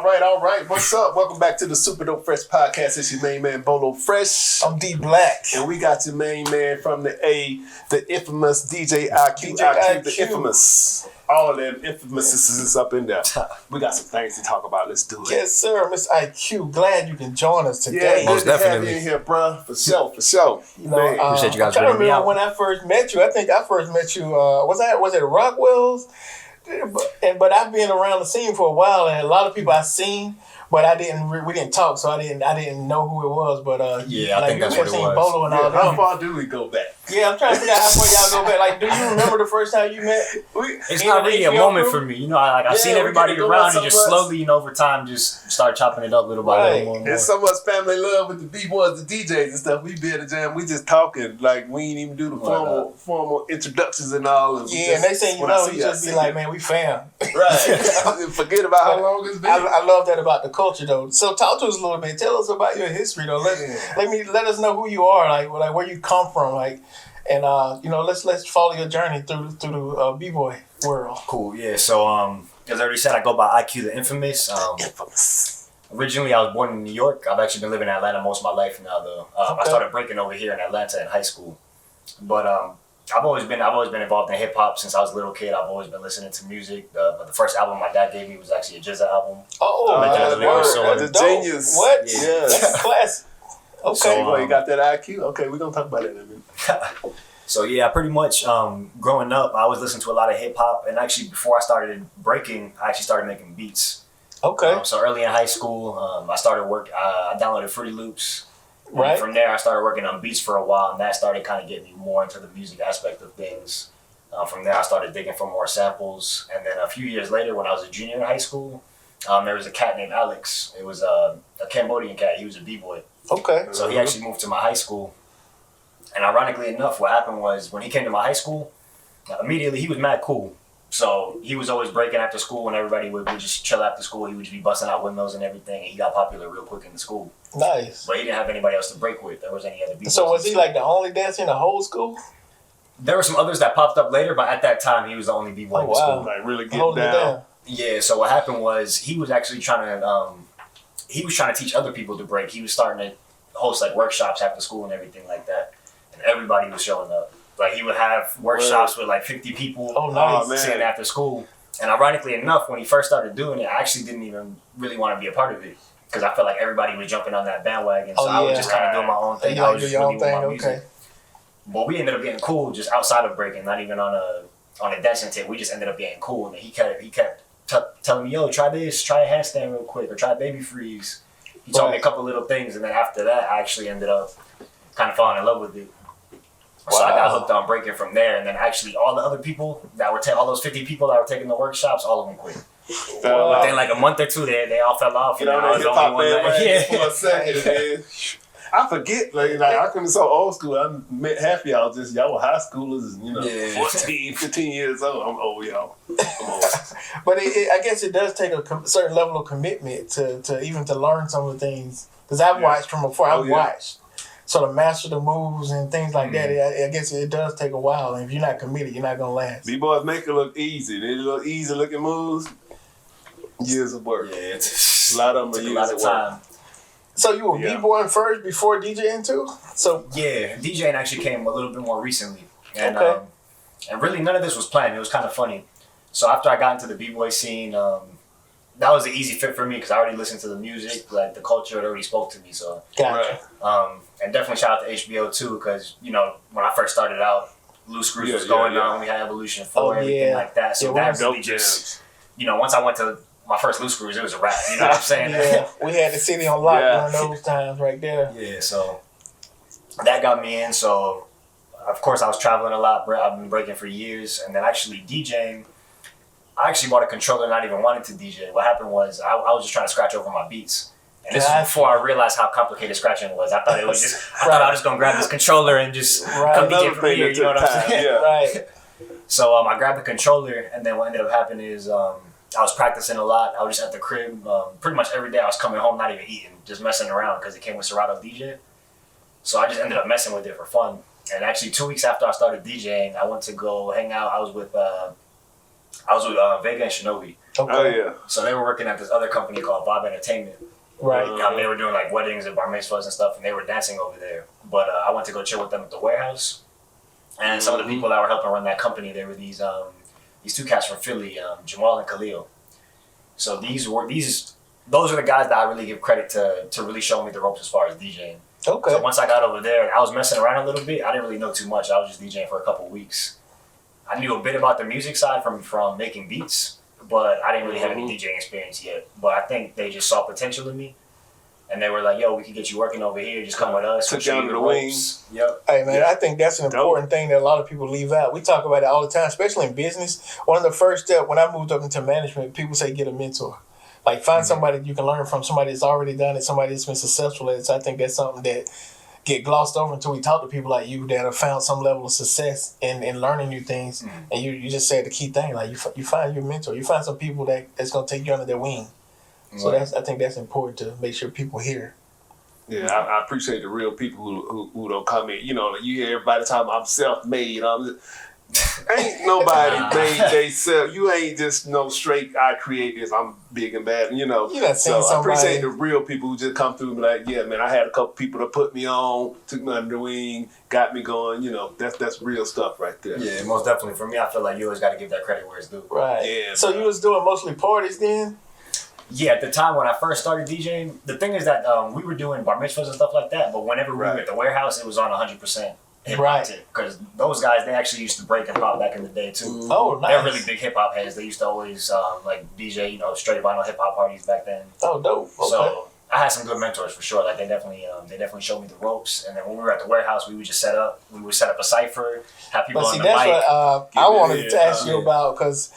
All right. What's up? Welcome back to the SupaDopeFresh podcast. It's your main man, Bolo Fresh. I'm D Black. And we got your main man from the A, the infamous DJ IQ, the infamous. All them infamous is up in there. We got some things to talk about. Let's do it. Yes, sir. Miss IQ, glad you can join us today. Yeah, most definitely. Have you in here, bro. For sure. You know, appreciate you guys. I'm trying to remember when I first met you. I think I first met you. Was it Rockwell's? But I've been around the scene for a while, and a lot of people I've seen, but we didn't talk, so I didn't know who it was. But I think that's what it was. Bolo and all that. How far do we go back? Yeah, I'm trying to figure out how far y'all go back. Like, do you remember the first time you met? It's not really a moment for me. You know, I've seen everybody around and just slowly, over time, just start chopping it up little by little more and more. There's so much family love with the B-boys, the DJs and stuff. We be at the jam, we just talking. Like, we ain't even do the formal introductions and all. And and they say, you just be like, man, we fam. Right. Forget about how long it's been. I love that about the culture, though. So talk to us a little bit. Tell us about your history, though. Let us know who you are, like where you come from, like. And let's follow your journey through the b-boy world. Cool, yeah. So as I already said, I go by IQ the Infamous. Infamous. Originally, I was born in New York. I've actually been living in Atlanta most of my life now, though. I started breaking over here in Atlanta in high school, but I've always been involved in hip hop since I was a little kid. I've always been listening to music. But the first album my dad gave me was actually a Jizza album. That's a genius. What? Yeah, that's classic. Okay, so, you got that IQ? Okay, we're gonna talk about it in a minute. So yeah, pretty much growing up, I was listening to a lot of hip hop, and actually before I started breaking, I actually started making beats. Okay. So early in high school, I started I downloaded Fruity Loops. Right. From there, I started working on beats for a while, and that started kind of getting me more into the music aspect of things. From there, I started digging for more samples, and then a few years later, when I was a junior in high school, there was a cat named Alex. It was a Cambodian cat. He was a b-boy. Okay. So he actually moved to my high school. And ironically enough, what happened was when he came to my high school, immediately he was mad cool. So he was always breaking after school, and everybody would just chill after school. He would just be busting out windmills and everything, and he got popular real quick in the school. Nice. But he didn't have anybody else to break with. There wasn't any other people. So was he like the only dancer in the whole school? There were some others that popped up later, but at that time, he was the only b-boy in the school. Like really get down. Yeah, so what happened was he was actually trying to teach other people to break. He was starting to host like workshops after school and everything like that. And everybody was showing up. Like he would have workshops with like 50 people sitting after school. And ironically enough, when he first started doing it, I actually didn't even really want to be a part of it because I felt like everybody was jumping on that bandwagon. So I was just kind of doing my own thing. I was just really with my music. But we ended up getting cool just outside of breaking, not even on a dancing tip. We just ended up getting cool. And he kept telling me, yo, try this, try a handstand real quick, or try baby freeze. He taught me a couple little things, and then after that, I actually ended up kind of falling in love with it. So I got hooked on breaking from there, and then actually all the other people that were all those 50 people that were taking the workshops, all of them quit. But then like a month or two, they all fell off. You know, I was the only one for a second, man. I forget, like I couldn't be so old school. I met half y'all were high schoolers, 14, 15 years old. I'm old, y'all. I'm old. But I guess it does take a certain level of commitment to even to learn some of the things. Because I've watched from before. I've watched. So to master the moves and things like that, I guess it does take a while. And if you're not committed, you're not going to last. B-boys make it look easy. They little easy looking moves. Years of work. Yeah, it's a lot of them are years of time. So you were b-boying first before DJing too? So yeah, DJing actually came a little bit more recently, and and really none of this was planned. It was kind of funny. So after I got into the b-boy scene, that was an easy fit for me because I already listened to the music, like the culture had already spoke to me. So gotcha. And definitely shout out to HBO too because when I first started out, Loose Screws was going on. We had Evolution 4, everything like that. So that really just once I went to my first Loose Screws, it was a wrap. You know what I'm saying? Yeah, we had the city on lock during those times right there. Yeah, so that got me in. So, of course, I was traveling a lot. I've been breaking for years. And then actually DJing, I actually bought a controller not even wanting to DJ. What happened was I was just trying to scratch over my beats. And this was before I realized how complicated scratching was. I thought it was just, I thought I was just going to grab this controller and just come DJ from here. You know what I'm saying? Yeah. Right. So I grabbed the controller, and then what ended up happening is I was practicing a lot. I was just at the crib. Pretty much every day I was coming home, not even eating, just messing around because it came with Serato DJ. So I just ended up messing with it for fun. And actually 2 weeks after I started DJing, I went to go hang out. I was with I was with Vega and Shinobi. Okay. Oh yeah. So they were working at this other company called Vibe Entertainment. Right. They were doing like weddings and bar mitzvahs and stuff, and they were dancing over there. But I went to go chill with them at the warehouse, and some of the people that were helping run that company, they were these two cats from Philly, Jamal and Khalil. So those are the guys that I really give credit to really show me the ropes as far as DJing. Okay. So once I got over there, I was messing around a little bit. I didn't really know too much. I was just DJing for a couple weeks. I knew a bit about the music side from making beats, but I didn't really have any DJing experience yet. But I think they just saw potential in me, and they were like, "Yo, we can get you working over here. Just come with us. Took you under the wings." Yep. Hey man, I think that's an important thing that a lot of people leave out. We talk about it all the time, especially in business. One of the first steps when I moved up into management, people say get a mentor. Like find somebody you can learn from, somebody that's already done it, somebody that's been successful at it. So I think that's something that get glossed over until we talk to people like you that have found some level of success in learning new things. And you just said the key thing, like you find your mentor, you find some people that's gonna take you under their wing. So I think that's important to make sure people hear. Yeah, I appreciate the real people who don't come in. You know, you hear everybody talking I'm self-made. Ain't nobody made they self. You ain't just no straight I create this. I'm big and bad. You know. You done seen so I appreciate somebody- the real people who just come through and be like, yeah, man, I had a couple people that put me on, took me under the wing, got me going. You know, that's real stuff right there. Yeah, most definitely. For me, I feel like you always got to give that credit where it's due. Right. Yeah. So you was doing mostly parties then? Yeah, at the time when I first started DJing, the thing is that we were doing bar mitzvahs and stuff like that, but whenever we were at the warehouse, it was on 100% hip-hop tip. Because those guys, they actually used to break and pop back in the day, too. Oh, nice. They're really big hip-hop heads. They used to always like DJ, you know, straight vinyl hip-hop parties back then. Oh, dope. Okay. So I had some good mentors for sure. Like they definitely showed me the ropes. And then when we were at the warehouse, we would just set up a cypher, have people on the mic. That's what I wanted to ask you about, because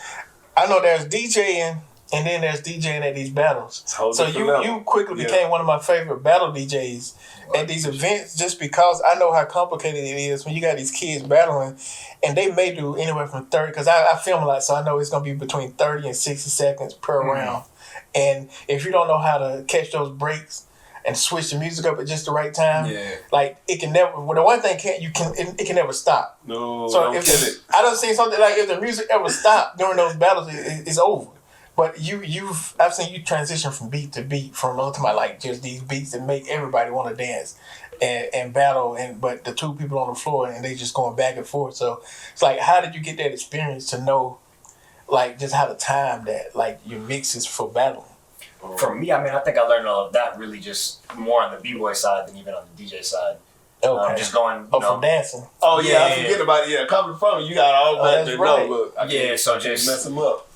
I know there's DJing and then there's DJing at these battles. So you quickly became one of my favorite battle DJs at these events, just because I know how complicated it is when you got these kids battling, and they may do anywhere from 30, because I film a lot, so I know it's going to be between 30 and 60 seconds per round. And if you don't know how to catch those breaks and switch the music up at just the right time, like it can never. Well, the one thing it can never stop. No, so don't if kill it. I don't see something like if the music ever stopped during those battles, it's over. But I've seen you transition from beat to beat, from ultimate like just these beats that make everybody want to dance and battle, but the two people on the floor and they just going back and forth. So it's like, how did you get that experience to know, like, just how to time that, like, your mixes for battling? For me, I mean, I think I learned all of that really just more on the b-boy side than even on the DJ side. Okay. Just going, from dancing. Oh yeah, I forget about it. Yeah, coming from you got all that to know. Look, I so just mess them up.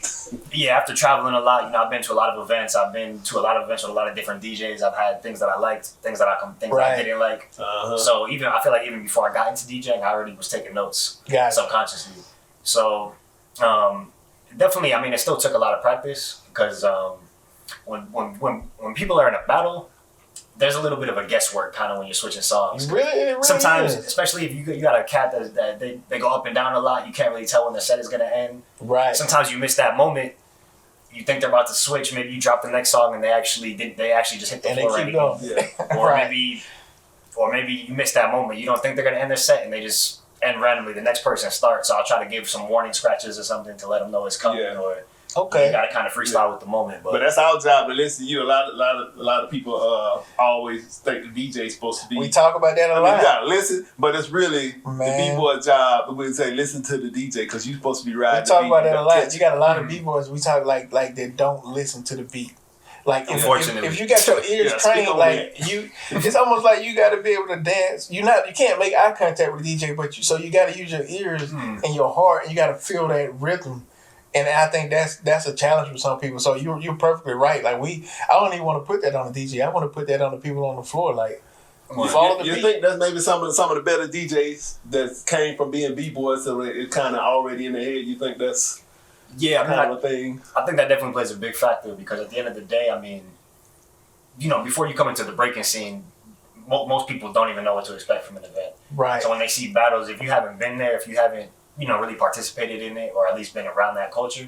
Yeah, after traveling a lot, you know, I've been to a lot of events. I've been to a lot of events with a lot of different DJs. I've had things that I liked, things that I didn't like. So I feel like even before I got into DJing, I already was taking notes subconsciously. So definitely, I mean, it still took a lot of practice, because when people are in a battle, there's a little bit of a guesswork kind of when you're switching songs. It really sometimes, is. Especially if you got a cat that they go up and down a lot, you can't really tell when the set is going to end. Right. Sometimes you miss that moment. You think they're about to switch. Maybe you drop the next song and they actually just hit the floor already. Yeah. Or maybe you miss that moment. You don't think they're going to end their set and they just end randomly. The next person starts. So I'll try to give some warning scratches or something to let them know it's coming. Or you got to kind of freestyle with the moment. But that's our job to listen to you. A lot of people always think the DJ's supposed to be. We talk about that a lot. You got to listen, but it's really the b-boy job. We say listen to the DJ, because you're supposed to be riding. We talk about that a lot. You got a lot of b-boys. We talk like they don't listen to the beat. Like if you got your ears trained, like it's almost like you got to be able to dance. You can't make eye contact with the DJ, so you got to use your ears and your heart, and you got to feel that rhythm. And I think that's a challenge for some people. So you're perfectly right. Like I don't even want to put that on the DJ. I want to put that on the people on the floor. Like follow the beat. You think that's maybe some of the better DJs that came from being b-boys, so it's kind of already in their head. You think that's kind of a thing? I think that definitely plays a big factor, because at the end of the day, I mean, you know, before you come into the breaking scene, most people don't even know what to expect from an event. Right. So when they see battles, if you haven't been there, if you haven't, you know, really participated in it, or at least been around that culture,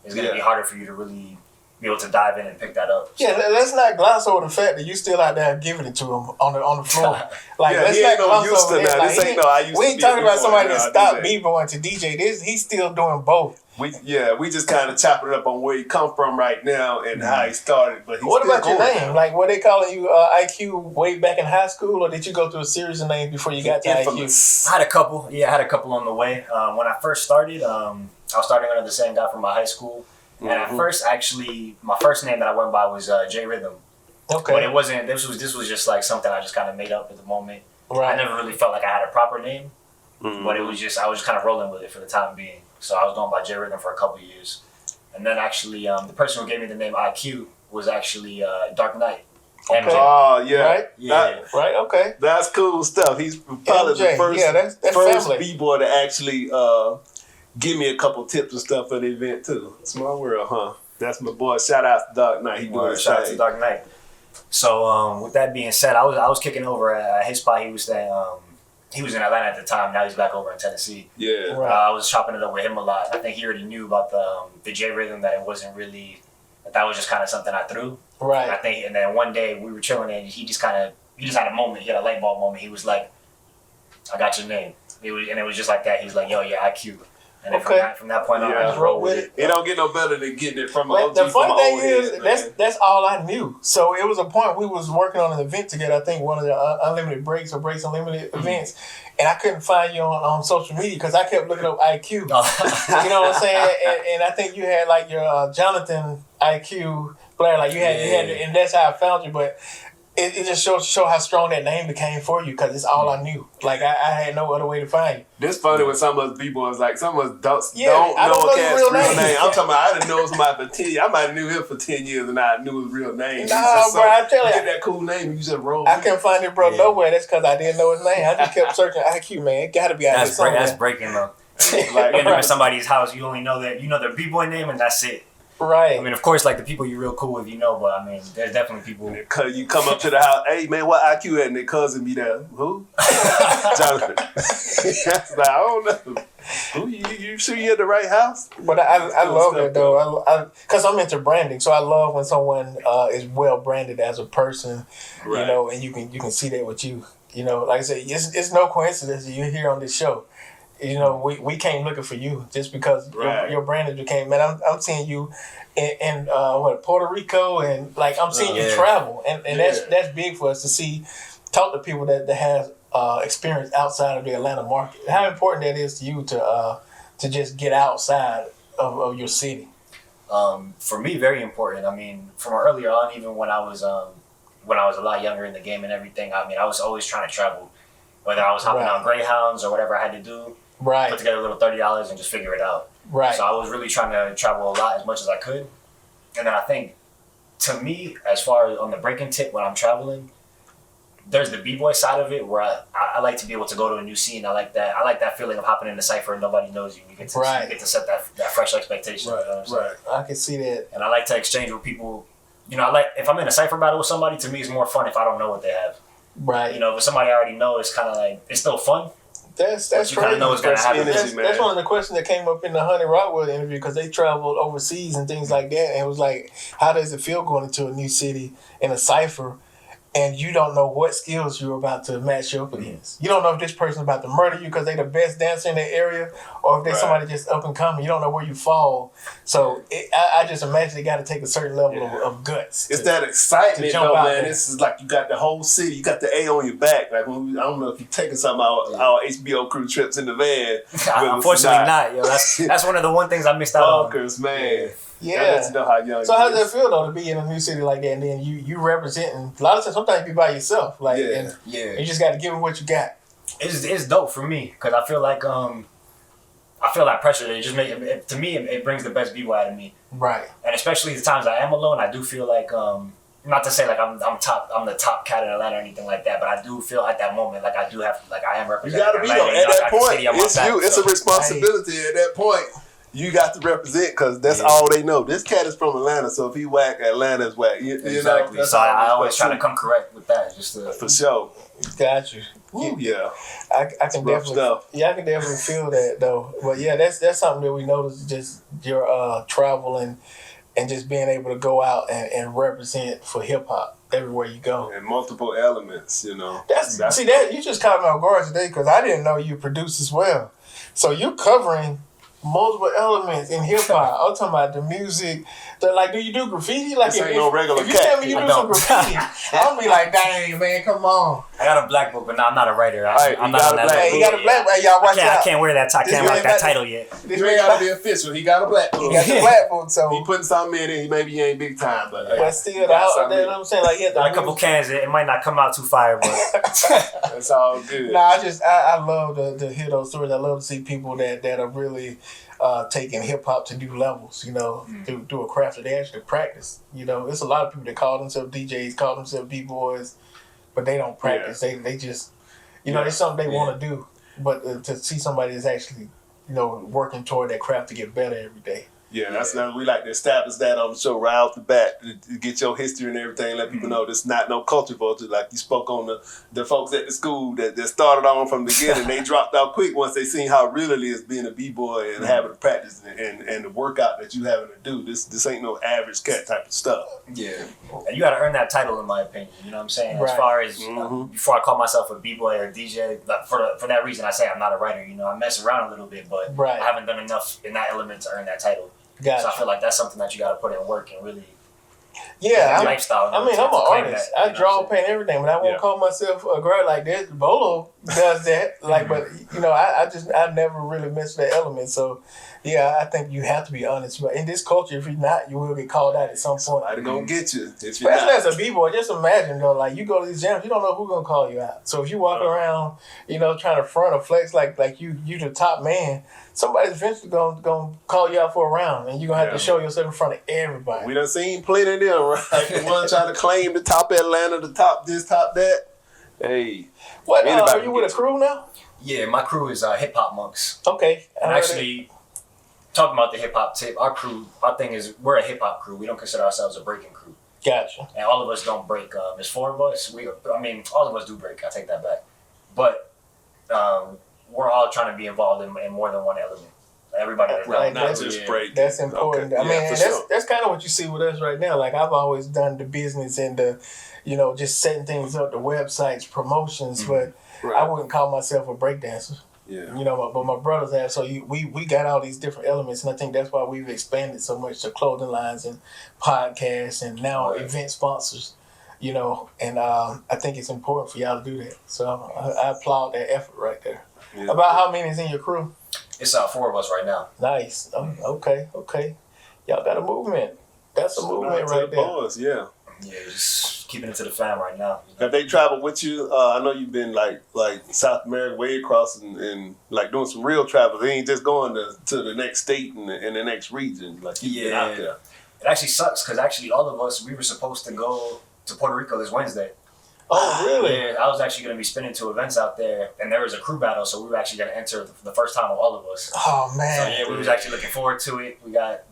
it's going to be harder for you to really be able to dive in and pick that up. Yeah, let's not gloss over the fact that you still out there giving it to him on the floor. Like, let's not gloss over that. Like, we ain't talking about somebody that stopped b-boying to DJ. He's still doing both. We just kind of chopping it up on where he come from right now and how he started. But what about your name? Like, were they calling you IQ way back in high school, or did you go through a series of names before you got to IQ? I had a couple. Yeah, I had a couple on the way. When I first started, I was starting under the same guy from my high school. And at first, actually, my first name that I went by was J Rhythm. Okay. But it wasn't. This was just like something I just kind of made up at the moment. Right. I never really felt like I had a proper name, but it was just I was just kind of rolling with it for the time being. So I was going by J Rhythm for a couple of years, and then actually the person who gave me the name IQ was actually Dark Knight. Okay. MJ. Oh yeah, right, yeah, right. Okay, that's cool stuff. He's probably MJ. the first, that's first family. b-boy to actually give me a couple tips and stuff for the event too. Small world, huh? That's my boy. Shout out to Dark Knight. He doing his Shout out thing. to Dark Knight. So with that being said, I was kicking over at his spot. He was staying. He was in Atlanta at the time. Now he's back over in Tennessee. Yeah. Right. I was chopping it up with him a lot. I think he already knew about the J Rhythm, that it wasn't really, that was just kind of something I threw. Right. And I think, and then one day we were chilling and he just had a moment. He had a light bulb moment. He was like, "I got your name." It was just like that. He's like, "Yo, yeah, IQ." And then from that point on, I just rolled with it. It don't get no better than getting it from an OG. The funny thing is, that's all I knew. So it was a point we was working on an event together. I think one of the Unlimited Breaks or Breaks Unlimited events, and I couldn't find you on social media because I kept looking up IQ. You know what I'm saying? And I think you had like your Jonathan IQ Blair, like you had, and that's how I found you. But it just show how strong that name became for you because it's all I knew. Like I had no other way to find you. This funny when some of us people is like some of us don't I don't know a cat's his real name. I'm talking about I didn't know somebody for 10 years. I might have knew him for 10 years and I knew his real name. Nah, bro, I tell you, get that cool name. You just roll. I couldn't find it, bro, nowhere. That's because I didn't know his name. I just kept searching IQ, man. It got to be out there somewhere. That's breaking though. Like you enter somebody's house, you only know that their b-boy name and that's it. Right. I mean, of course, like the people you're real cool with, but I mean, there's definitely people. You come up to the house, hey man, what IQ at? And their cousin be there. Who? Jonathan. Like, I don't know. Who? You sure you at the right house? But I love it though. Because I'm into branding, so I love when someone is well branded as a person. Right. And you can see that with you. Like I said, it's no coincidence that you're here on this show. We came looking for you just because your brand became. Man, I'm seeing you in Puerto Rico, and like I'm seeing you travel, and that's big for us to see. Talk to people that has experience outside of the Atlanta market. How important that is to you to just get outside of your city. For me, very important. I mean, from earlier on, even when I was a lot younger in the game and everything. I mean, I was always trying to travel, whether I was hopping on Greyhounds or whatever I had to do. Right. Put together a little $30 and just figure it out. Right. So I was really trying to travel a lot as much as I could. And then I think, to me, as far as on the breaking tip when I'm traveling, there's the b-boy side of it where I like to be able to go to a new scene. I like that feeling of hopping in the cypher and nobody knows you. You get to set that fresh expectation. Right. You know what I'm saying? I can see that. And I like to exchange with people. If I'm in a cypher battle with somebody, to me it's more fun if I don't know what they have. Right. If somebody I already know, it's kind of like, it's still fun. That's you kind of know what's going to happen. That's one of the questions that came up in the Honey Rockwood interview because they traveled overseas and things like that. And it was like, how does it feel going into a new city in a cypher and you don't know what skills you're about to match up against? You don't know if this person's about to murder you because they're the best dancer in their area or if they're somebody just up and coming. You don't know where you fall. So I just imagine they got to take a certain level of guts. It's that excitement, though, man. This is like you got the whole city. You got the A on your back. Like I don't know if you're taking some of our HBO crew trips in the van. Unfortunately not. Yo, that's one of the things I missed out on. Fuckers, man. Yeah. That lets you know how young. So how does that feel though to be in a new city like that and then you representing? A lot of times, sometimes you be by yourself, like and you just got to give them what you got. It's dope for me because I feel like that pressure. It just to me it brings the best b-boy out of me. Right. And especially the times I am alone, I do feel like not to say like I'm the top cat in Atlanta or anything like that, but I do feel at that moment like I do have like I am representing. You got to be though at that point. It's you. It's a responsibility at that point. You got to represent because that's all they know. This cat is from Atlanta, so if he whack, Atlanta's whack. Exactly. So I always try to come correct with that, just to, for sure. Got you. Ooh, yeah. I can definitely. Yeah, I can definitely feel that though. But yeah, that's something that we noticed. Just your travel and just being able to go out and represent for hip hop everywhere you go. And multiple elements, That's that you just caught me off guard today because I didn't know you produce as well. So you're covering multiple elements in hip hop. I'm talking about the music. Like, do you do graffiti? Like, this ain't no regular if you tell me you do some graffiti, I'm gonna be like, dang, man, come on. I got a black book, but no, I'm not a writer. I'm not on that Hey, level. he got a black book. Y'all watch out. I can't wear that. I can't rock that title yet. You ain't gotta be official. He got a black book. He got the black book, so he putting something in it. Maybe he ain't big time, but still, you know what I'm saying? Like, a couple cans. It might not come out too fire, but that's all good. Nah, I love to hear those stories. I love to see people that are really taking hip hop to new levels. You know, do a craft that they actually practice. You know, it's a lot of people that call themselves DJs, call themselves b-boys, but they don't practice. Yeah. They just, you know, it's something they want to do. But to see somebody that's actually, you know, working toward that craft to get better every day. Yeah, we like to establish that on the show right off the bat, to get your history and everything, let people know this not no culture vulture. Like you spoke on the folks at the school that started on from the beginning, they dropped out quick once they seen how real it is being a b-boy and having to practice and the workout that you having to do. This ain't no average cat type of stuff. Yeah, and you got to earn that title, in my opinion. You know what I'm saying? Right. As far as before I call myself a b-boy or DJ, for that reason I say I'm not a writer. You know, I mess around a little bit, but I haven't done enough in that element to earn that title. Gotcha. So I feel like that's something that you got to put in work and really. Yeah, lifestyle. I mean, I'm an artist. I draw, paint, everything, but I won't call myself a girl like this. Bolo does that, like, but you know, I never really messed with that element. So, yeah, I think you have to be honest. But in this culture, if you're not, you will get called out at some point. Somebody gonna get you. Especially as a b-boy, just imagine though, like you go to these jams, you don't know who's gonna call you out. So if you walk around, you know, trying to front or flex like you the top man, somebody's eventually gonna call you out for a round, and you're gonna have to show yourself in front of everybody. We done seen plenty of them, right? The one trying to claim the top Atlanta, the top this, top that. Hey, what? Are you with a crew now? Yeah, my crew is Hip Hop Monks. Okay, and actually. Talking about the hip hop tip, our thing is we're a hip hop crew. We don't consider ourselves a breaking crew. Gotcha. And all of us don't break. There's 4 of us. All of us do break. I take that back. But we're all trying to be involved in more than one element. Everybody not just break. That's important. Okay. I mean, that's kind of what you see with us right now. Like I've always done the business and the, you know, just setting things up, the websites, promotions, but I wouldn't call myself a breakdancer. Yeah. You know, but my brothers have. So we got all these different elements, and I think that's why we've expanded so much to clothing lines and podcasts and now event sponsors. You know, and I think it's important for y'all to do that. So I applaud that effort right there. Yeah. About how many is in your crew? It's 4 of us right now. Nice. Okay. Y'all got a movement. That's a movement right there. Boys, yeah. Yeah, just keeping it to the fam right now. Have they traveled with you? I know you've been like South America, way across, and like doing some real travel. They ain't just going to the next state and the next region. Like you've been out there. It actually sucks because actually all of us, we were supposed to go to Puerto Rico this Wednesday. Oh, really? Yeah, I was actually going to be spinning 2 events out there, and there was a crew battle, so we were actually going to enter the first time of all of us. Oh, man. So yeah, we was actually looking forward to it. We got...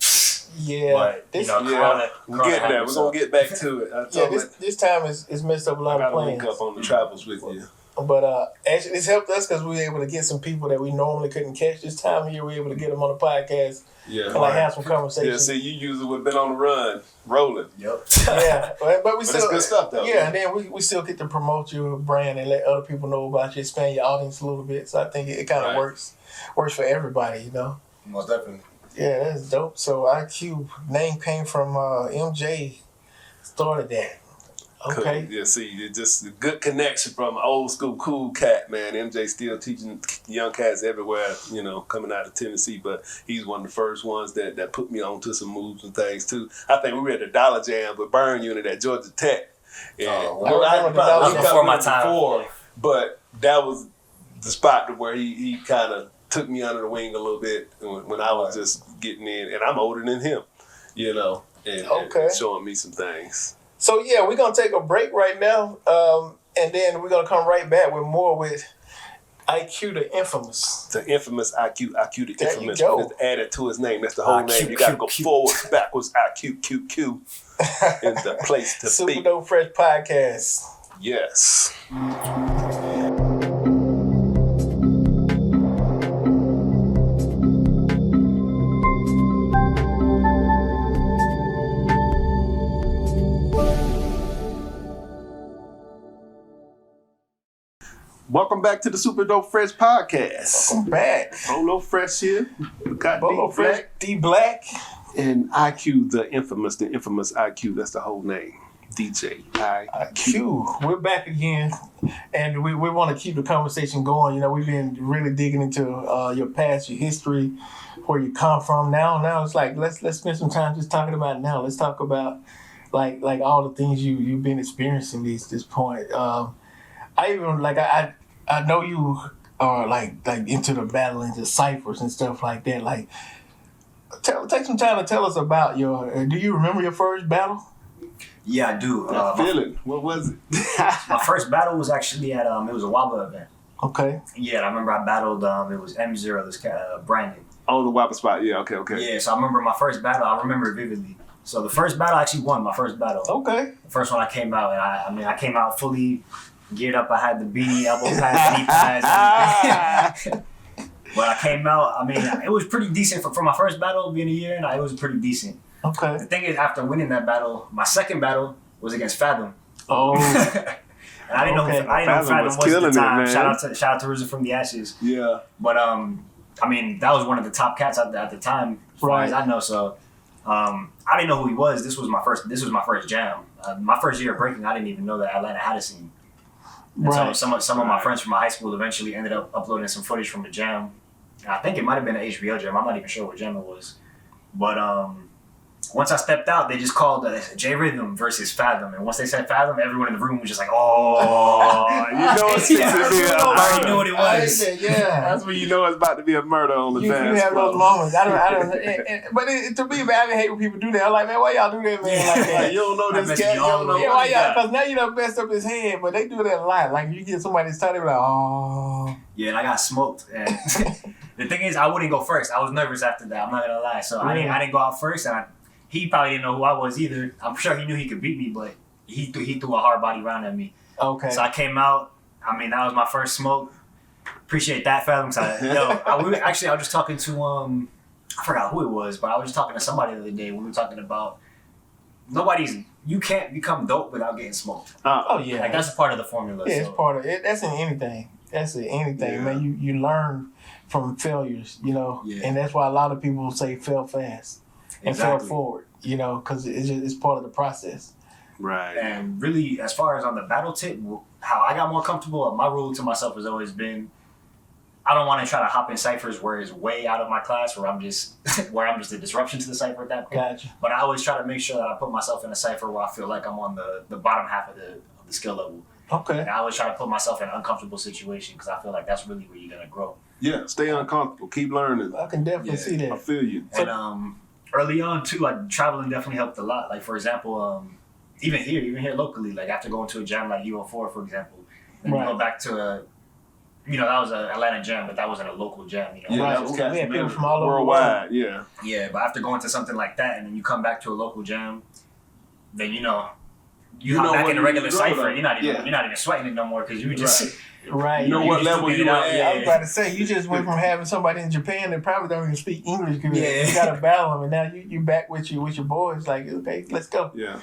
Yeah, but, Corona we're getting there. We're gonna get back to it. This time is messed up a lot of plans. Link up on the travels with you. But actually, it's helped us because we were able to get some people that we normally couldn't catch this time of year. We were able to get them on the podcast and have some conversations. Yeah, see, you usually would have been on the run, rolling. Yep. Yeah, but we still it's good stuff though. Yeah, and then we still get to promote your brand and let other people know about you, expand your audience a little bit. So I think it kind of works for everybody, you know. Most definitely. Yeah, that's dope. So IQ name came from MJ. Started that. Okay. Cool. Yeah, see, it's just a good connection from an old school cool cat, man. MJ still teaching young cats everywhere, you know, coming out of Tennessee. But he's one of the first ones that put me on to some moves and things too. I think we were at the Dollar Jam with Burn Unit at Georgia Tech. And I was before my time. But that was the spot where he kind of took me under the wing a little bit when I was just getting in, and I'm older than him, you know, and showing me some things. So yeah, we're gonna take a break right now, and then we're gonna come right back with more with IQ the Infamous. The infamous IQ the there Infamous. You go. It's added to his name. That's the whole name. You gotta go forwards, backwards. IQ is the place to be. SupaDopeFresh podcast. Yes. Welcome back to the SupaDopeFresh podcast. Welcome back. Bolo Fresh here. We got Bolo D Fresh, Black. D Black. And IQ, the infamous IQ. That's the whole name. DJ IQ. We're back again, and we want to keep the conversation going. You know, we've been really digging into your past, your history, where you come from. Now it's like let's spend some time just talking about it now. Let's talk about like all the things you've been experiencing this point. I even I know you are like into the battling, the ciphers and stuff like that. Like, take some time to tell us about your. Do you remember your first battle? Yeah, I do. I feel it. What was it? My first battle was actually at it was a Waba event. Okay. Yeah, I remember I battled. It was M0. This cat, Brandon. Oh, the Wapa spot. Yeah. Okay. Yeah, so I remember my first battle. I remember it vividly. So the first battle, I actually won my first battle. Okay. The first one I came out, and I came out fully geared up. I had the beanie, elbow pads, knee pads, everything. But I came out, I mean, it was pretty decent for my first battle being a year, and it was pretty decent. Okay. The thing is, after winning that battle, my second battle was against Fathom. Oh. And I didn't know Fathom was at the time. Shout out to RZA from the Ashes. Yeah. But I mean, that was one of the top cats at the time, as far as I know. So I didn't know who he was. This was my first jam. My first year of breaking, I didn't even know that Atlanta had a scene. And so some of my friends from my high school eventually ended up uploading some footage from the jam. I think it might have been an HBO jam. I'm not even sure what jam it was. But once I stepped out, they just called J Rhythm versus Fathom. And once they said Fathom, everyone in the room was just like, oh. You know it's I already knew what it was. Yeah. That's when you know it's about to be a murder on the dance You have floor. those moments. I don't. But to me, man, I hate when people do that. I'm like, man, why y'all do that, man? Like that? You don't know this cat. You don't know why y'all? Because now you done messed up his head. But they do that a lot. Like you get somebody to start, they be like, oh. Yeah, and I got smoked. And the thing is, I wouldn't go first. I was nervous after that. I'm not gonna lie. So I didn't go out first, and he probably didn't know who I was either. I'm sure he knew he could beat me, but he threw a hard body round at me. Okay. So I came out. I mean, that was my first smoke. Appreciate that, Fathom. I was just talking to I forgot who it was, but I was just talking to somebody the other day. We were talking about you can't become dope without getting smoked. Oh yeah, like that's a part of the formula. Yeah, it's part of it. That's in anything. Man. You learn from failures, you know, and that's why a lot of people say fail fast and fail forward, you know, because it's part of the process. Right. And really, as far as on the battle tip, how I got more comfortable, my rule to myself has always been, I don't want to try to hop in ciphers where it's way out of my class, where I'm just a disruption to the cipher at that point. Gotcha. But I always try to make sure that I put myself in a cipher where I feel like I'm on the bottom half of the skill level. Okay. And I always try to put myself in an uncomfortable situation because I feel like that's really where you're gonna grow. Yeah, stay uncomfortable. Keep learning. I can definitely see that. I feel you. And early on too, like traveling definitely helped a lot. Like for example, even here locally, like after going to a jam like UO4, for example, and you go back to that was an Atlanta jam, but that wasn't a local jam. You know? Yeah, that was we had people from all over worldwide. the world. Yeah, but after going to something like that, and then you come back to a local jam, then you hop back in the regular cipher. You're not even sweating it no more because you were just right. You know what level you were at. I was about to say you just went from having somebody in Japan that probably don't even speak English good. Yeah. You got to battle them, and now you back with your boys. Like, okay, let's go. Yeah.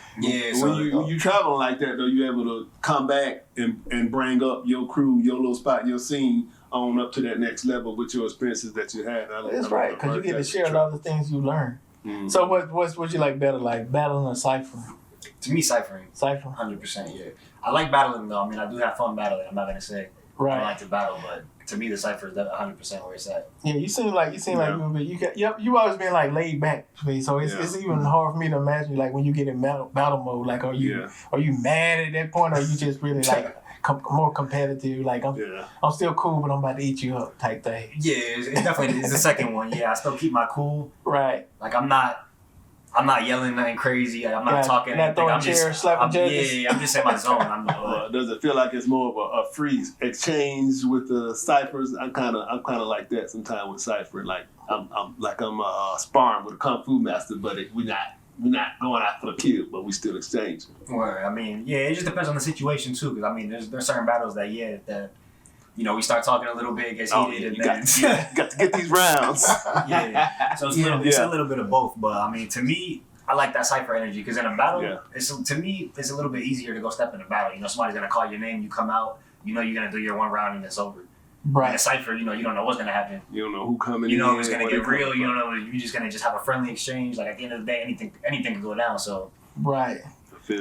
So when you traveling like that though, you're able to come back and bring up your crew, your little spot, your scene on up to that next level with your experiences that you had. That's right, because you get to share a lot of the things you learn. Mm-hmm. So what you like better, like battling or ciphering? To me, ciphering. 100%, yeah. I like battling, though. I mean, I do have fun battling. I'm not going to say I don't like to battle, but to me, the cipher is 100% where it's at. Yeah, you seem like you always been, like, laid back to me, so it's even hard for me to imagine, like, when you get in battle mode, like, are you mad at that point, or are you just really, like, more competitive, like, I'm still cool, but I'm about to eat you up type thing? Yeah, it's definitely the second one, yeah. I still keep my cool. Right. Like, I'm not yelling nothing crazy. I'm not talking anything. I'm just I'm just in my zone. Does it feel like it's more of a free exchange with the ciphers? I'm kind of like that sometimes with cipher. Like I'm sparring with a kung fu master, but we're not going out for the kill, but we still exchange. Well, I mean, it just depends on the situation too. Because I mean, there's certain battles that we start talking a little bit, it gets heated, and then you got to get these rounds. So it's a little bit of both. But I mean, to me, I like that cipher energy because in a battle, to me, it's a little bit easier to go step in a battle. Somebody's gonna call your name, you come out. you know you're gonna do your one round and it's over. Right. In a cypher, you know, you don't know what's gonna happen. You don't know who coming. You know in, it's gonna get real. You don't know you're just gonna just have a friendly exchange. Like at the end of the day, anything can go down. So right.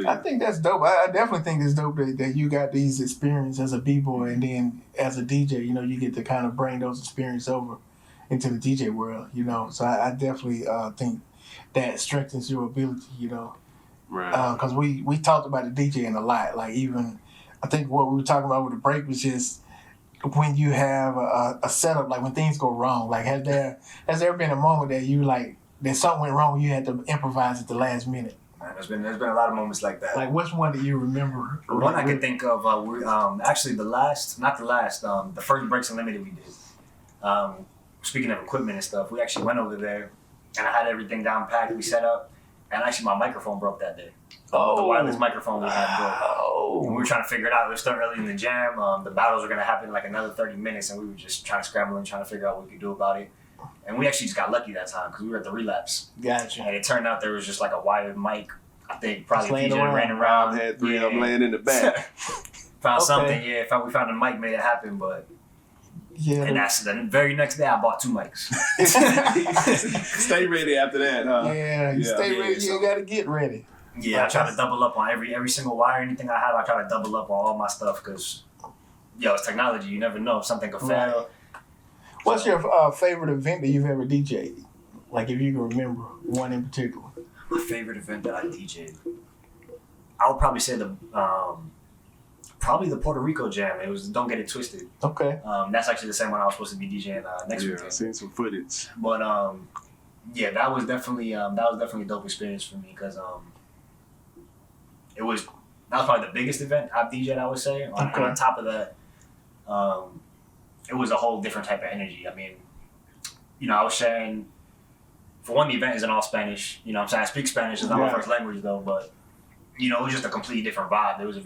I think that's dope. I definitely think it's dope that you got these experiences as a b-boy, and then as a DJ, you know, you get to kind of bring those experiences over into the DJ world. You know, so I definitely think that strengthens your ability. You know, right? Because we talked about the DJing a lot. Like even I think what we were talking about with the break was just when you have a setup, like when things go wrong. Like has there been a moment that you like that something went wrong, you had to improvise at the last minute? Man, there's been a lot of moments like that. Like which one do you remember? One I can think of, actually the first Breaks Unlimited we did. Speaking of equipment and stuff, we actually went over there and I had everything down packed, we set up, and actually my microphone broke that day. The wireless microphone we had broke. And we were trying to figure it out. It was still early in the jam. The battles were going to happen in like another 30 minutes, and we were just trying to scramble and trying to figure out what we could do about it. And we actually just got lucky that time because we were at the relapse. Gotcha. And it turned out there was just like a wired mic. I think probably Just DJ ran around. Had three of them laying in the back. Found something, yeah. We found a mic, made it happen, but yeah. and that's the very next day I bought 2 mics. Stay ready after that, huh? Yeah, you stay ready. You gotta get ready. Yeah, I try to double up on every single wire, anything I have. I try to double up on all my stuff because, it's technology. You never know if something could fail. Right. What's your favorite event that you've ever DJ'd? Like if you can remember one in particular. My favorite event that I DJ'd, I would probably say probably the Puerto Rico Jam. It was Don't Get It Twisted. Okay. That's actually the same one I was supposed to be DJing next weekend. Yeah, I seen some footage. But that was definitely a dope experience for me because that was probably the biggest event I've DJ'd, I would say. On top of that, it was a whole different type of energy. I mean, I was sharing. For one, the event is in all Spanish. You know what I'm saying? I speak Spanish. It's not my first language though, but it was just a completely different vibe. It was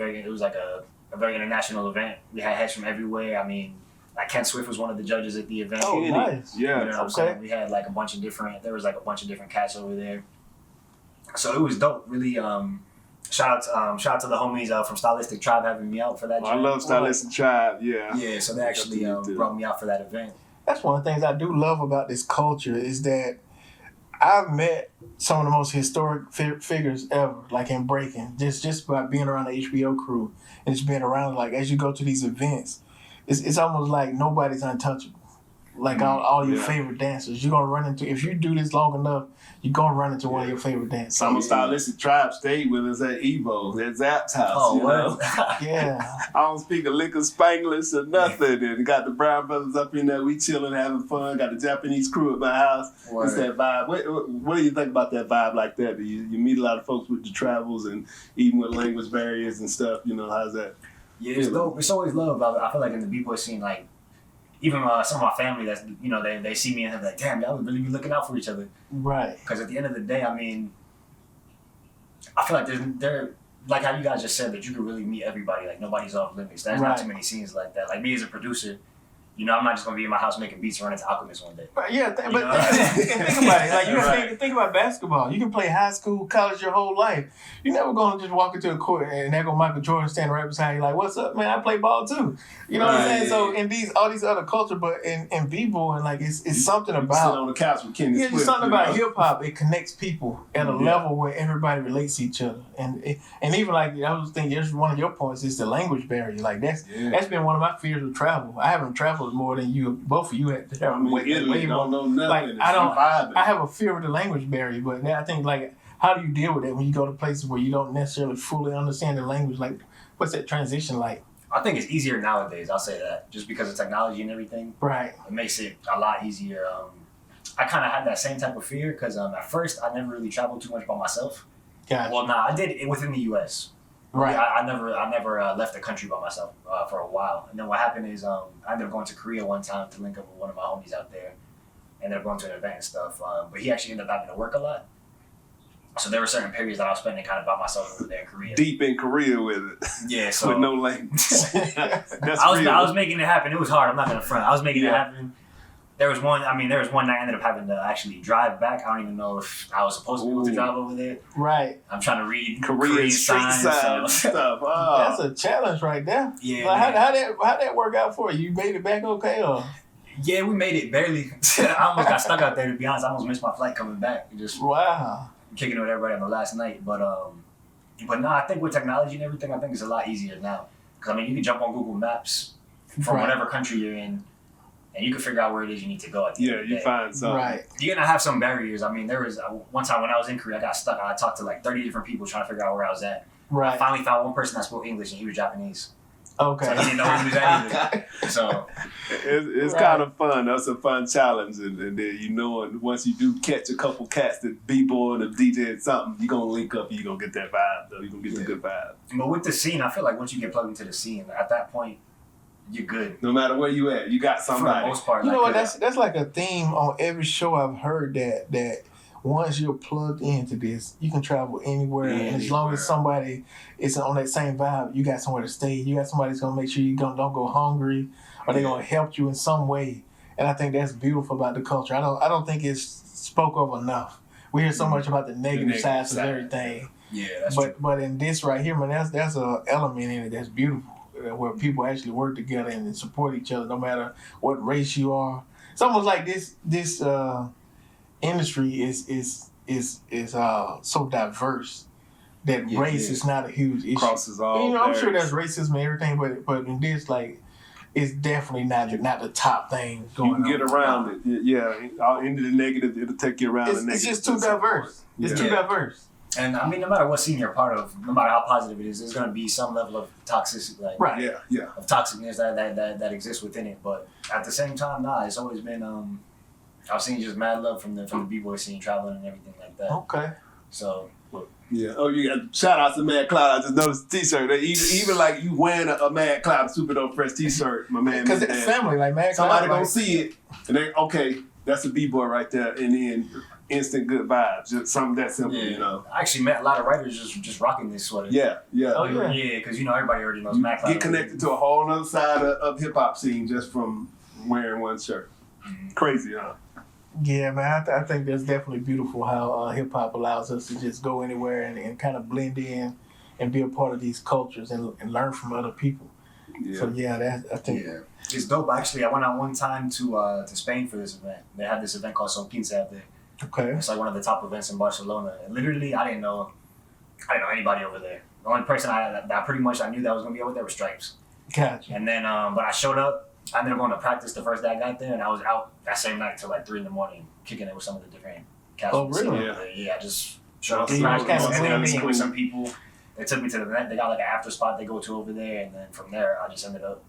like a very international event. We had heads from everywhere. I mean, like Ken Swift was one of the judges at the event. Oh, nice. Yeah. You know what I'm saying? We had like a bunch of different cats over there. So it was dope. Really, shout out to the homies from Stylistic Tribe having me out for that. I love Stylistic Tribe. Yeah. Yeah. So they actually brought me out for that event. That's one of the things I do love about this culture is that I've met some of the most historic figures ever, like in breaking, just by being around the HBO crew and just being around, like as you go to these events, it's almost like nobody's untouchable. Like all your favorite dancers, you're gonna run into, if you do this long enough, you're gonna run into one of your favorite dancers. Some Stylistic Tribe stayed with us at Evo, at Zap's house. Oh, you know? Yeah. I don't speak a lick of Spanglish or nothing. And got the Brown brothers up in there, we chilling, having fun. Got the Japanese crew at my house. Word. It's that vibe. What do you think about that vibe like that? You meet a lot of folks with the travels and even with language barriers and stuff. How's that? Yeah, it's dope. It's always love. I feel like in the b-boy scene, like even some of my family, that's they see me and they're like, damn, y'all would really be looking out for each other. Right. Because at the end of the day, I mean, I feel like they're like how you guys just said that you could really meet everybody. Like nobody's off limits. There's not too many scenes like that. Like me as a producer, I'm not just gonna be in my house making beats and run into Alchemist one day. But think about it. Like you think about basketball. You can play high school, college your whole life. You're never gonna just walk into a court and there go Michael Jordan standing right beside you like, "What's up, man? I play ball too." You know what I'm saying? So in all these other cultures, but in b-boy, like it's something about sit on the couch with Kenny Swift, it's something about hip hop. It connects people at a level where everybody relates to each other, and even like I was thinking, one of your points is the language barrier. Like that's been one of my fears with travel. I haven't traveled more than both of you had. Italy don't know nothing. Like I have a fear of the language barrier, but now I think like how do you deal with it when you go to places where you don't necessarily fully understand the language? Like what's that transition like? I think it's easier nowadays. I'll say that just because of technology and everything. Right. It makes it a lot easier. I kind of had that same type of fear because at first I never really traveled too much by myself. Gotcha. Well, I did it within the U.S. Right. I never left the country by myself for a while. And then what happened is I ended up going to Korea one time to link up with one of my homies out there. Ended up going to an event and stuff. But he actually ended up having to work a lot. So there were certain periods that I was spending kind of by myself over there in Korea. Deep in Korea with it. Yeah, so with no language. I was making it happen. It was hard. I'm not gonna front. I was making it happen. There was one night I ended up having to actually drive back. I don't even know if I was supposed to be able to drive over there. Right. I'm trying to read Korean street signs stuff. Oh. That's a challenge right there. Yeah. Like, how that work out for you? You made it back okay, or? Yeah, we made it barely. I almost got stuck out there, to be honest. I almost missed my flight coming back. Just kicking it with everybody on the last night. But no, I think with technology and everything, I think it's a lot easier now. Because, I mean, you can jump on Google Maps from whatever country you're in, and you can figure out where it is you need to go at the end of the day. You find something. Right. You're going to have some barriers. I mean, there was one time when I was in Korea, I got stuck. I talked to like 30 different people trying to figure out where I was at. Right. I finally found one person that spoke English, and he was Japanese. Okay. So he didn't know where he was at either. So it's kind of fun. That's a fun challenge, and then and once you do catch a couple cats that b-boy or DJ something, you're gonna link up and you're gonna get that vibe though. You're gonna get the good vibe. But with the scene, I feel like once you get plugged into the scene, at that point, you're good. No matter where you at, you got somebody. For the most part, you know what? That's like a theme on every show I've heard that once you're plugged into this, you can travel anywhere. And as long as somebody is on that same vibe, you got somewhere to stay. You got somebody that's going to make sure you don't go hungry, or they're going to help you in some way. And I think that's beautiful about the culture. I don't think it's spoke of enough. We hear so much about the negative sides of everything. Yeah, that's true. But in this right here, man, there's an element in it that's beautiful, where people actually work together and support each other no matter what race you are. It's almost like this industry is so diverse that race is not a huge issue. Crosses all. I'm sure there's racism and everything, but in this, like, it's definitely not the top thing going on. You can get around it. Yeah, into the negative, it'll take you around the negative. It's just too diverse. It's too diverse. And I mean, no matter what scene you're part of, no matter how positive it is, there's going to be some level of toxicity, of toxicness that exists within it. But at the same time, it's always been I've seen just mad love from the b-boy scene, traveling and everything like that. Okay. So. Yeah. Oh, you got shout out to Mad Cloud. I just noticed the T-shirt. Even like you wearing a Mad Cloud SupaDopeFresh T-shirt, my man. Because it's family, like Mad Cloud. Somebody gonna see it, and they that's a b-boy right there, and then instant good vibes. Just something that simple, I actually met a lot of writers just rocking this sweater. Yeah. Oh yeah. Yeah, because everybody already knows Mad Cloud. Get connected to a whole other side of hip hop scene just from wearing one shirt. Crazy, huh? Yeah, man, I think that's definitely beautiful how hip-hop allows us to just go anywhere and kind of blend in and be a part of these cultures and learn from other people. Yeah. So, I think... Yeah. It's dope. Actually, I went out one time to Spain for this event. They had this event called Son Quince out there. Okay. It's like one of the top events in Barcelona. And literally, I didn't know anybody over there. The only person that pretty much I knew that was going to be over there was Stripes. Gotcha. And then, but I showed up. I ended up going to practice the first day I got there, and I was out that same night till like 3 a.m, kicking it with some of the different cats. Oh, really? Yeah, I just showed up to practice, and then I with some people. They took me to the event. They got like an after spot they go to over there, and then from there, I just ended up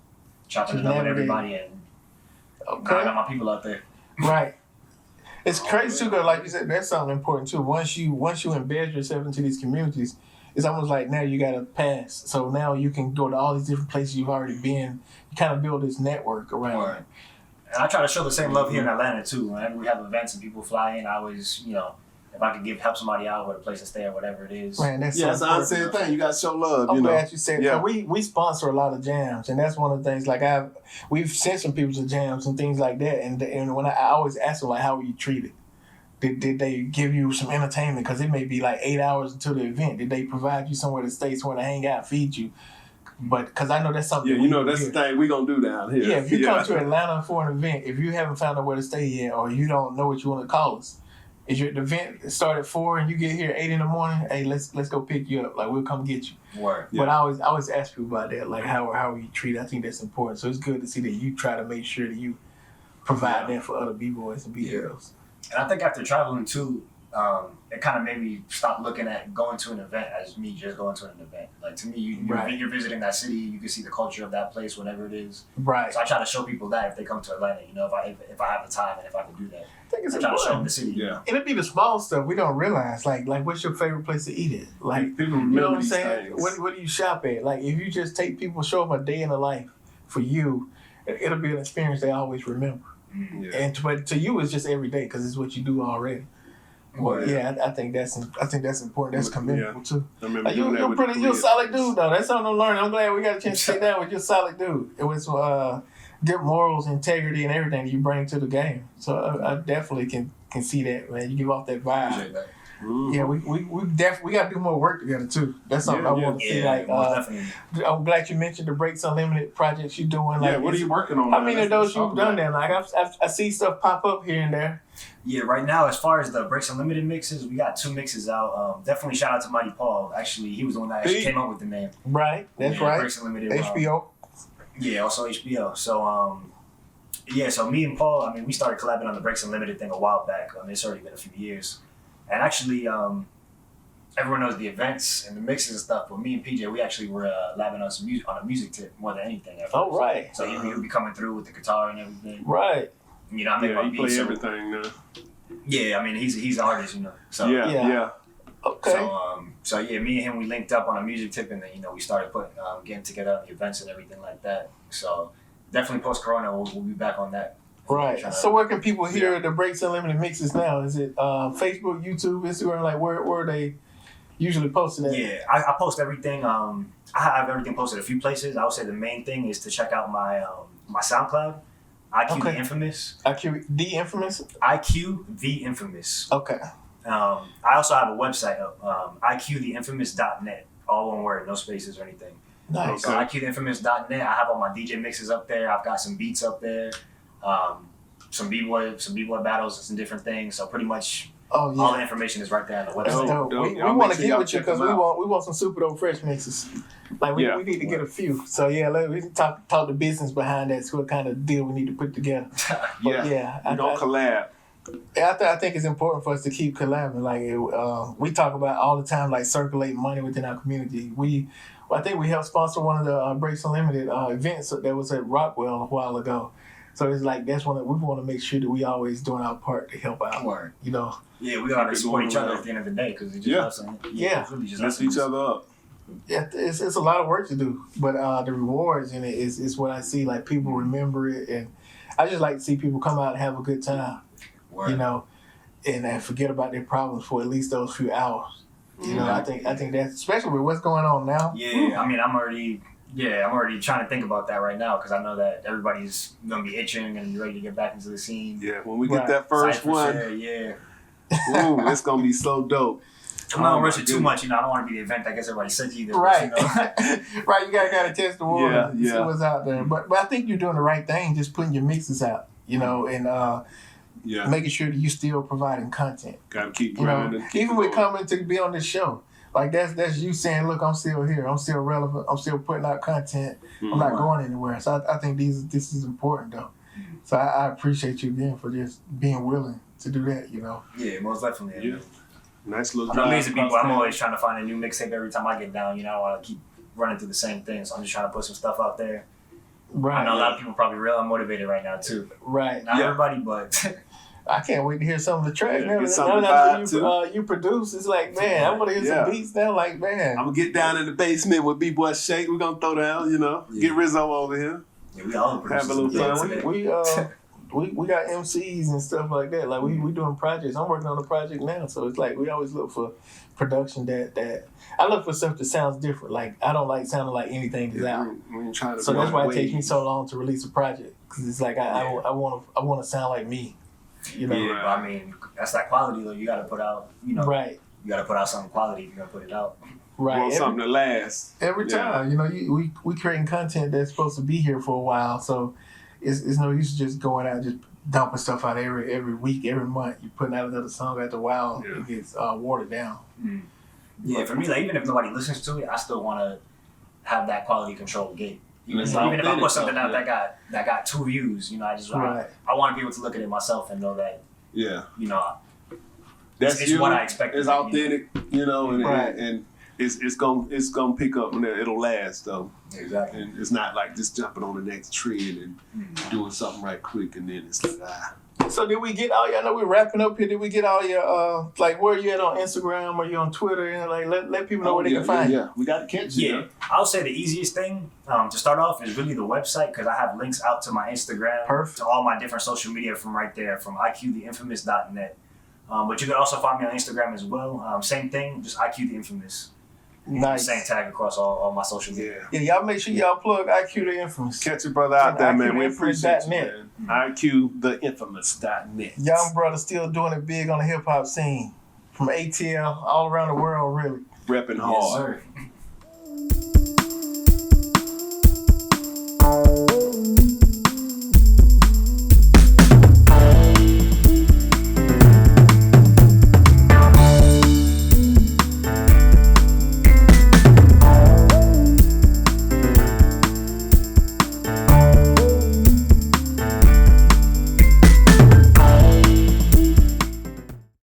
chopping it up with everybody, and I got my people out there. Right. It's crazy too, because like you said, that's something important too. Once you embed yourself into these communities, it's almost like now you got a pass. So now you can go to all these different places you've already been. You kind of build this network around it. And I try to show the same love here in Atlanta too. Whenever we have events and people fly in, I always, if I could help somebody out with a place to stay or whatever it is. Man, that's that's an unsaid thing. You got to show love. I'm glad you said that. We sponsor a lot of jams, and that's one of the things. Like we've sent some people to jams and things like that. And when I always ask them, like, how were you treated? Did they give you some entertainment? Because it may be like 8 hours until the event. Did they provide you somewhere to stay, somewhere to hang out, feed you? But because I know that's something. Yeah, that's the thing we gonna do down here. Yeah, if you come to Atlanta for an event, if you haven't found out where to stay yet, or you don't know what you want to call us, if the event start at 4 and you get here at 8 a.m, hey, let's go pick you up. Like, we'll come get you. Word. But I always ask people about that, like how are you treated. I think that's important. So it's good to see that you try to make sure that you provide that for other b-boys and b-girls. And I think after traveling too, it kind of made me stop looking at going to an event as me just going to an event. Like, to me, you're visiting that city, you can see the culture of that place, whatever it is. Right. So I try to show people that if they come to Atlanta, if I have the time and if I can do that. I think it's I try to show them the city. Yeah. And it'd be the small stuff we don't realize. Like what's your favorite place to eat at? Like, people you know what I'm these saying? things. What do you shop at? Like, if you just take people, show them a day in the life for you, it'll be an experience they always remember. Yeah. And but to you, it's just every day because it's what you do already. Well, I think that's important. That's commendable too. Like, you're a solid dude though. That's something I'm learning. I'm glad we got a chance to sit down with you. A solid dude. It was good morals, integrity, and everything you bring to the game. So I definitely can see that, man. You give off that vibe. Appreciate that. Yeah, we got to do more work together too. That's something I want to see. Like, definitely. I'm glad you mentioned the Breaks Unlimited projects you're doing. Like, what are you working on? How many of those you've done then? Like, I see stuff pop up here and there. Yeah, right now, as far as the Breaks Unlimited mixes, we got 2 mixes out. Definitely shout out to Mighty Paul. Actually, he was the one that actually came up with the name. Right, that's right. Breaks Unlimited. HBO. Yeah, also HBO. So, so me and Paul, I mean, we started collabing on the Breaks Unlimited thing a while back. It's already been a few years. And actually, everyone knows the events and the mixes and stuff, but me and PJ, we actually were labbing on some music, on a music tip more than anything. Oh, right. So he would be coming through with the guitar and everything. Right. You know, I mean, he play everything now. Yeah, I mean, he's an artist, you know. So yeah. Okay. So me and him, we linked up on a music tip, and then we started getting together on the events and everything like that. So definitely post Corona, we'll be back on that. Right. So where can people hear the Breaks Unlimited mixes now? Is it Facebook, YouTube, Instagram? Like where are they usually posted at? Yeah, I post everything. I have everything posted a few places. I would say the main thing is to check out my my SoundCloud, IQ the Infamous. IQ the Infamous? IQ the Infamous. Okay. I also have a website up, IQtheinfamous.net. All one word, no spaces or anything. Nice. So IQtheinfamous.net. I have all my DJ mixes up there. I've got some beats up there. Some b-boy battles and some different things. So pretty much all the information is right there on the website. Dope. We want to get with you because we want some SupaDopeFresh mixes. Like we need to get a few. So we can talk the business behind that. So what kind of deal we need to put together. We don't collab. I think it's important for us to keep collabing. Like we talk about all the time, like circulating money within our community. I think we helped sponsor one of the Breaks Unlimited events that was at Rockwell a while ago. So it's like that's one that we want to make sure that we always doing our part to help out. Word. You know. Yeah, we gotta support each other at the end of the day because it's just us. Yeah. Really just lift each other up. Yeah, it's a lot of work to do, but the rewards in it is what I see. Like people remember it, and I just like to see people come out and have a good time. Word. You know, and forget about their problems for at least those few hours. You know, I think that's especially with what's going on now. Yeah, I mean, I'm already trying to think about that right now because I know that everybody's gonna be itching and ready to get back into the scene. Yeah, when we get that first one, ooh, it's gonna be so dope. I'm not gonna rush it too much, I don't want to be the event that gets everybody sick either. Right, But, right. You gotta test the water, see what's out there. But I think you're doing the right thing, just putting your mixes out, and making sure that you still providing content. Gotta keep grinding. Even with coming to be on this show. Like that's you saying, look, I'm still here. I'm still relevant. I'm still putting out content. I'm not going anywhere. So I think this is important though. So I appreciate you again for just being willing to do that. Yeah, most definitely. Yeah. Nice little. Amazing people. I'm always trying to find a new mixtape every time I get down. I don't want to keep running through the same thing. So I'm just trying to put some stuff out there. Right. I know a lot of people probably real unmotivated right now too. Right. Not everybody, but. I can't wait to hear some of the tracks. You produce. It's like, man, I'm gonna hear some beats now. Like, man, I'm gonna get down in the basement with B-Boy Shake. We're gonna throw down, get Rizzo over here. Yeah, we all have a little fun. We got MCs and stuff like that. Like we doing projects. I'm working on a project now, so it's like we always look for production that I look for stuff that sounds different. Like I don't like sounding like anything that's out. So that's why it takes me so long to release a project because it's like I want to sound like me. Yeah, but I mean, that's that quality though. You got to put out, right. You got to put out something quality if you're gonna put it out. Right. Want something to last. Every time, we creating content that's supposed to be here for a while, so it's no use just going out just dumping stuff out every week, every month. You're putting out another song after a while, it gets watered down. Yeah, for me, like even if nobody listens to it, I still want to have that quality control gate. Even if I put something out that got 2 views, I want to be able to look at it myself and know that, that's it's what I expect. It's authentic, and it's gonna pick up and it'll last though. Exactly. And it's not like just jumping on the next trend and doing something right quick and then it's like So did we get all y'all? I know we're wrapping up here. Did we get all your like where you at on Instagram or you on Twitter and like let people know where they can find you? Yeah, we got to catch you. Yeah, I'll say the easiest thing to start off is really the website because I have links out to my Instagram, to all my different social media from right there, from IQtheinfamous.net. But you can also find me on Instagram as well. Same thing, just IQ the Infamous. Nice. Same tag across all my social media. Yeah, y'all make sure y'all plug IQ the Infamous. Catch your brother out there, man. We appreciate you, IQtheinfamous.net. man. IQtheinfamous.net. Young brother still doing it big on the hip hop scene. From ATL all around the world, really. Repping Yes, hard. sir.